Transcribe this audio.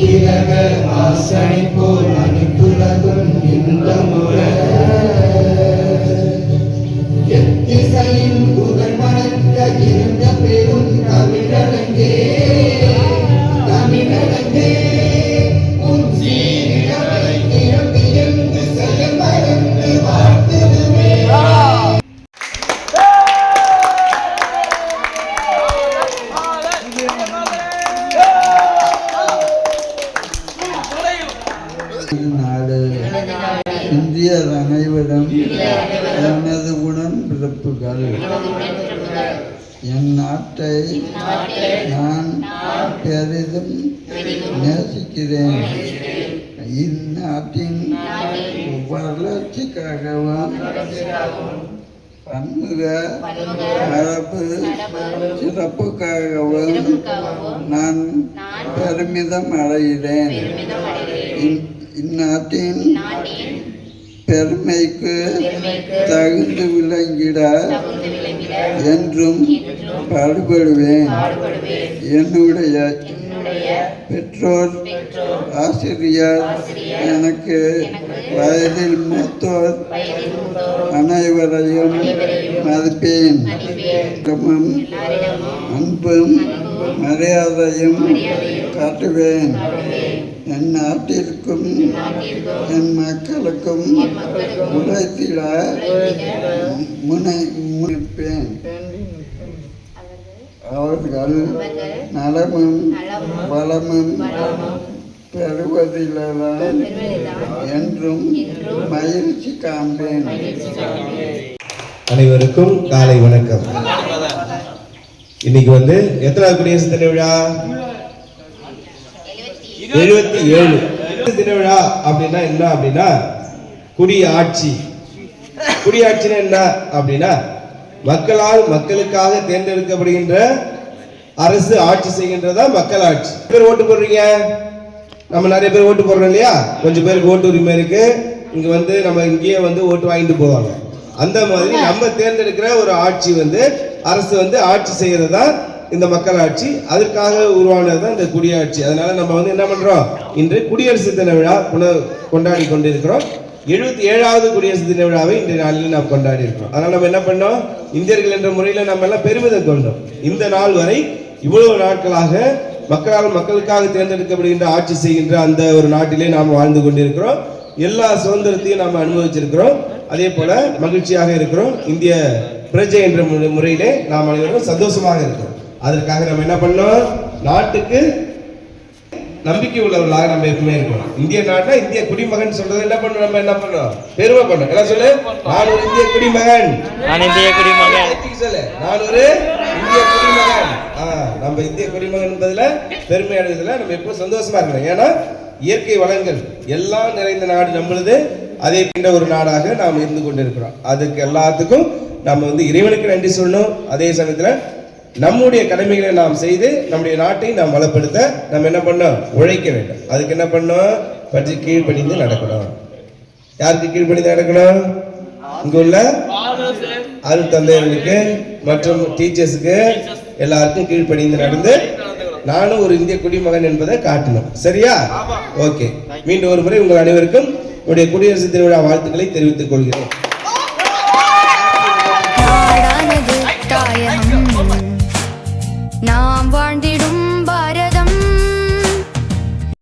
திலக வாசனை போல் அனைத்துலகும் இன்பமுற எத்திசையின் புகழ் மணக்க இருந்த பெரும் தமிழரங்கே தமிழரங்கே உன் சீரவை நிரம்பி என்று செயல் மறந்து வாழ்த்துதுமே. இந்தியர் அனைவரும் எனது உடன் பிறப்புகள். என் நாட்டை நான் பெரிதும் நேசிக்கிறேன். இந்நாட்டின் வளர்ச்சிக்காகவும் பன்முக மரபு சிறப்புக்காகவும் நான் பெருமிதம் அடைகிறேன். இந்நாட்டின் பெருமைக்கு தகுந்து விளங்கிட என்றும் பாடுபடுவேன். என்னுடைய பெற்றோர் ஆசிரியர் எனக்கு வயதில் மூத்தோர் அனைவரையும் மதிப்பேன். அன்பும் மரியாதையும் காட்டுவேன். என் நாட்டிற்கும் என் மக்களுக்கும் உழைத்திட முனைப்பேன். அவர்கள் நலமும் வளமும் பெறுவதில்தான் என்றும் மகிழ்ச்சி காண்பேன். அனைவருக்கும் காலை வணக்கம். இன்னைக்கு எத்தனாவது குடியரசு தின விழா? 77. தின விழா அப்படின்னா என்ன அப்படின்னா குடியாட்சி. குடியாட்சினா என்ன அப்படின்னா மக்களால் மக்களுக்காக தேர்ந்தெடுக்கப்படுகின்ற அரசு ஆட்சி செய்கின்றதா மக்கள் ஆட்சி. பேர் ஓட்டு போடுறீங்க, நம்ம நிறைய பேர் ஓட்டு போடுறோம் இல்லையா? கொஞ்சம் பேருக்கு ஓட்டு உரிமை இருக்கு. இங்க நம்ம இங்கேயே ஓட்டு வாங்கிட்டு போவாங்க. அந்த மாதிரி நம்ம தேர்ந்தெடுக்கிற ஒரு ஆட்சி அரசு ஆட்சி செய்யறதா இந்த மக்கள் ஆட்சி. அதற்காக உருவானதுதான் இந்த குடியாட்சி. அதனால நம்ம என்ன பண்றோம், இன்று குடியரசு தின விழா கொண்டாடி கொண்டிருக்கிறோம். 77வது குடியரசு தின விழாவை இன்றைய நாளில் நாம் கொண்டாடி இருக்கிறோம். அதனால நம்ம என்ன பண்ணோம், இந்தியர்கள் என்ற முறையில் நம்ம எல்லாம் பெருமிதம் கொண்டோம். இந்த நாள் வரை இவ்வளவு நாட்களாக மக்களால் மக்களுக்காக தேர்ந்தெடுக்கப்படுகின்ற ஆட்சி செய்கின்ற அந்த ஒரு நாட்டிலே நாம் வாழ்ந்து கொண்டிருக்கிறோம். எல்லா சுதந்திரத்தையும் நாம் அனுபவிச்சிருக்கிறோம். அதே போல மகிழ்ச்சியாக இருக்கிறோம். இந்திய பிரஜை என்ற முறையிலே நாம் அனைவரும் சந்தோஷமாக இருக்கிறோம். அதற்காக நம்ம என்ன பண்ணோம், நாட்டுக்கு நம்பிக்கை உள்ளவர்களாக நம்ம எப்பவுமே இருக்கணும். இந்திய நாட்டை இந்திய குடிமகன் சொல்றது என்ன பண்ணணும், நம்ம என்ன பண்ணோம், பெருமை பண்ணணும். எல்லாம் சொல்லு, நான் ஒரு இந்திய குடிமகன், நான் இந்திய குடிமகன் சொல்லு, நான் ஒரு இந்திய குடிமகன். நம்ம இந்திய குடிமகன் என்பதுல பெருமை அடைவதில் நம்ம எப்போ சந்தோஷமா இருக்கணும். ஏன்னா இயற்கை வளங்கள் எல்லாம் நிறைந்த நாடு நம்மளது. அதே போன்ற ஒரு நாடாக நாம் இருந்து கொண்டிருக்கிறோம். அதுக்கு எல்லாத்துக்கும் நம்ம இறைவனுக்கு நன்றி சொல்லணும். அதே சமயத்தில் நம்முடைய கடமைகளை நாம் செய்து நம்முடைய நாட்டை நாம் வளப்படுத்த நம்ம என்ன பண்ணோம், உழைக்க வேண்டும். அதுக்கு என்ன பண்ணோம், பற்றி கீழ்ப்படிந்து நடக்கணும். யாருக்கு கீழ்ப்படிந்து நடக்கணும்? இங்க உள்ள அருள் தந்தையர்களுக்கு மற்றும் டீச்சர்ஸுக்கு எல்லாருக்கும் கீழ்ப்படிந்து நடந்து நானும் ஒரு இந்திய குடிமகன் என்பதை காட்டணும். சரியா? ஓகே. மீண்டும் ஒரு முறை உங்கள் அனைவருக்கும் உடைய குடியரசு தின விழா வாழ்த்துக்களை தெரிவித்துக் கொள்கிறேன்.